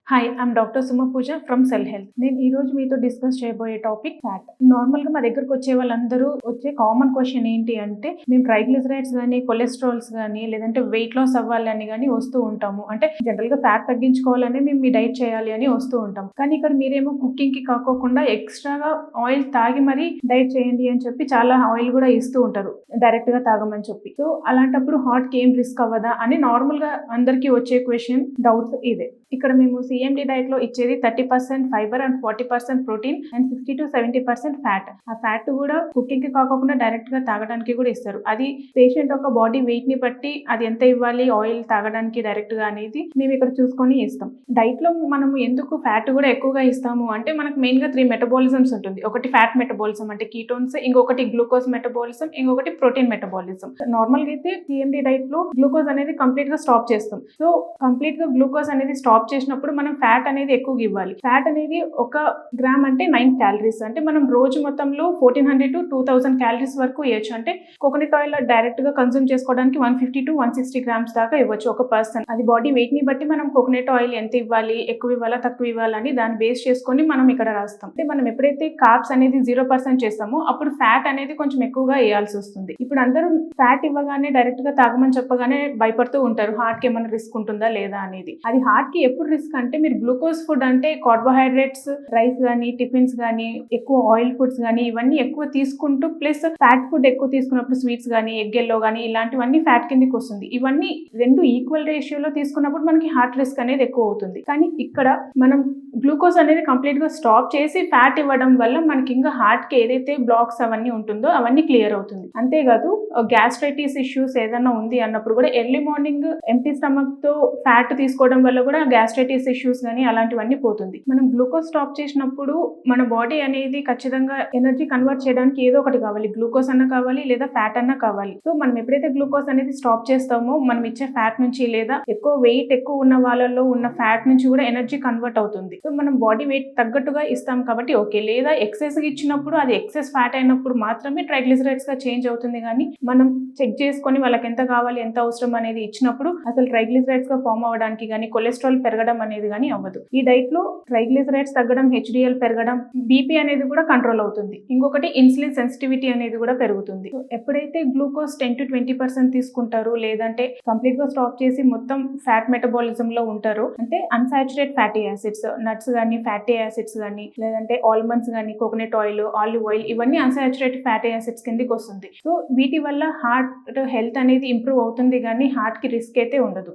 Hi, I'm doctor Suma Pooja from cell health. నేను ఈ రోజు మీతో డిస్కస్ చేయబోయే టాపిక్ ఫ్యాట్. నార్మల్గా మా దగ్గరకు వచ్చే వాళ్ళందరూ వచ్చే కామన్ క్వశ్చన్ ఏంటి అంటే, మేము ట్రైగ్లిసరైడ్స్ కానీ కొలెస్ట్రాల్స్ కానీ లేదంటే వెయిట్ లాస్ అవ్వాలని కానీ వస్తూ ఉంటాము. అంటే జనరల్గా ఫ్యాట్ తగ్గించుకోవాలని మేము మీ డైట్ చేయాలి అని వస్తూ ఉంటాం. కానీ ఇక్కడ మీరేమో కుకింగ్కి కాకోకుండా ఎక్స్ట్రాగా ఆయిల్ తాగి మరీ డైట్ చేయండి అని చెప్పి చాలా ఆయిల్ కూడా ఇస్తూ ఉంటారు డైరెక్ట్గా తాగమని చెప్పి. సో అలాంటప్పుడు హార్ట్కి ఏం రిస్క్ అవ్వదా అని నార్మల్గా అందరికీ వచ్చే క్వశ్చన్, డౌట్స్ ఇదే. ఇక్కడ మేము సిఎండి డైట్ లో ఇచ్చేది 30% fibre and 40% protein and 60 to 70% fat. ఆ ఫ్యాట్ కూడా కుకింగ్ కి కాకుండా డైరెక్ట్ గా తాగడానికి కూడా ఇస్తారు. అది పేషెంట్ ఒక బాడీ వెయిట్ ని బట్టి అది ఎంత ఇవ్వాలి ఆయిల్ తాగడానికి డైరెక్ట్ గా అనేది మేము ఇక్కడ చూసుకొని ఇస్తాం. డైట్ లో మనం ఎందుకు ఫ్యాట్ కూడా ఎక్కువగా ఇస్తాము అంటే, మనకు మెయిన్ గా 3 మెటబాలిజమ్స్ ఉంటుంది. ఒకటి ఫ్యాట్ మెటబాలిజం అంటే కీటోన్స్, ఇంకొకటి గ్లూకోజ్ మెటబాలిజం, ఇంకొకటి ప్రోటీన్ మెటబాలిజం. నార్మల్ గా అయితే సిఎండి డైట్ లో గ్లూకోజ్ అనేది కంప్లీట్ గా స్టాప్ చేస్తాం. సో కంప్లీట్ గా గ్లూకోజ్ అనేది స్టాప్ చేసినప్పుడు మనం ఫ్యాట్ అనేది ఎక్కువగా ఇవ్వాలి. ఫ్యాట్ అనేది 1 గ్రామ్ అంటే 9 క్యాలరీస్. అంటే మనం రోజు మొత్తంలో 1400 to 2000 క్యాలరీస్ వరకు ఇవ్వచ్చు. అంటే కోకోనట్ ఆయిల్ డైరెక్ట్ గా కన్సూమ్ చేసుకోవడానికి 150 to 160 గ్రామ్స్ దాకా ఇవ్వచ్చు ఒక పర్సన్. అది బాడీ వెయిట్ ని బట్టి మనం కోకోనట్ ఆయిల్ ఎంత ఇవ్వాలి, ఎక్కువ ఇవ్వాలా తక్కువ ఇవ్వాలని దాన్ని బేస్ చేసుకొని మనం ఇక్కడ రాస్తాం. అంటే మనం ఎప్పుడైతే కార్బ్స్ అనేది 0% చేస్తామో అప్పుడు ఫ్యాట్ అనేది కొంచెం ఎక్కువగా వేయాల్సి వస్తుంది. ఇప్పుడు అందరూ ఫ్యాట్ ఇవ్వగానే డైరెక్ట్ గా తాగమని చెప్పగానే భయపడుతూ ఉంటారు, హార్ట్ కి ఏమైనా రిస్క్ ఉంటుందా లేదా అనేది. అది హార్ట్ కి ఎప్పుడు రిస్క్ అంటే, మీరు గ్లూకోజ్ ఫుడ్ అంటే కార్బోహైడ్రేట్స్, రైస్ కానీ టిఫిన్స్ కానీ ఎక్కువ ఆయిల్ ఫుడ్స్ కానీ ఇవన్నీ ఎక్కువ తీసుకుంటూ ప్లస్ ఫ్యాట్ ఫుడ్ ఎక్కువ తీసుకున్నప్పుడు స్వీట్స్ కానీ ఎగ్ ఎల్లో కానీ ఇలాంటివన్నీ ఫ్యాట్ కిందకి వస్తుంది. ఇవన్నీ రెండు ఈక్వల్ రేషియోలో తీసుకున్నప్పుడు మనకి హార్ట్ రిస్క్ అనేది ఎక్కువ అవుతుంది. కానీ ఇక్కడ మనం గ్లూకోజ్ అనేది కంప్లీట్ గా స్టాప్ చేసి ఫ్యాట్ ఇవ్వడం వల్ల మనకి ఇంకా హార్ట్ కి ఏదైతే బ్లాక్స్ అవన్నీ ఉంటుందో అవన్నీ క్లియర్ అవుతుంది. అంతేకాదు గ్యాస్ట్రైటిస్ ఇష్యూస్ ఏదైనా ఉంది అన్నప్పుడు కూడా ఎర్లీ మార్నింగ్ ఎంటీ స్టమక్ తో ఫ్యాట్ తీసుకోవడం వల్ల కూడా గ్యాస్ట్రైటిస్ ఇష్యూస్ కానీ అలాంటివన్నీ పోతుంది. మనం గ్లూకోజ్ స్టాప్ చేసినప్పుడు మన బాడీ అనేది ఖచ్చితంగా ఎనర్జీ కన్వర్ట్ చేయడానికి ఏదో ఒకటి కావాలి. గ్లూకోజ్ అన్న కావాలి లేదా ఫ్యాట్ అన్న కావాలి. సో మనం ఎప్పుడైతే గ్లూకోజ్ అనేది స్టాప్ చేస్తామో మనం ఇచ్చే ఫ్యాట్ నుంచి లేదా ఎక్కువ వెయిట్ ఎక్కువ ఉన్న వాళ్ళలో ఉన్న ఫ్యాట్ నుంచి కూడా ఎనర్జీ కన్వర్ట్ అవుతుంది. సో మనం బాడీ వెయిట్ తగ్గట్టుగా ఇస్తాం కాబట్టి ఓకే. లేదా ఎక్సెస్ గా ఇచ్చినప్పుడు అది ఎక్సెస్ ఫ్యాట్ అయినప్పుడు మాత్రమే ట్రైగ్లిసరైడ్స్ గా చేంజ్ అవుతుంది. కానీ మనం చెక్ చేసుకొని వాళ్ళకి ఎంత కావాలి ఎంత అవసరం అనేది ఇచ్చినప్పుడు అసలు ట్రైగ్లిసరైడ్స్ గా ఫామ్ అవ్వడానికి కానీ కొలెస్ట్రాల్ పెరగడం అనేది కానీ అవ్వదు. ఈ డైట్ లో ట్రైగ్లిసరైడ్స్ తగ్గడం, హెచ్డిఎల్ పెరగడం, బీపీ అనేది కూడా కంట్రోల్ అవుతుంది. ఇంకొకటి ఇన్సులిన్ సెన్సిటివిటీ అనేది కూడా పెరుగుతుంది. సో ఎప్పుడైతే గ్లూకోజ్ 10 to 20% తీసుకుంటారు లేదంటే కంప్లీట్ గా స్టాప్ చేసి మొత్తం ఫ్యాట్ మెటబాలిజం లో ఉంటారు అంటే అన్సాచురేట్ ఫ్యాటీ యాసిడ్స్, నట్స్ కానీ ఫ్యాటీ యాసిడ్స్ కానీ లేదంటే ఆల్మండ్స్ కానీ కోకోనట్ ఆయిల్, ఆలివ్ ఆయిల్ ఇవన్నీ అన్సాచురేట్ ఫ్యాటీ యాసిడ్స్ కిందకి వస్తుంది. సో వీటి వల్ల హార్ట్ హెల్త్ అనేది ఇంప్రూవ్ అవుతుంది కానీ హార్ట్ కి రిస్క్ అయితే ఉండదు.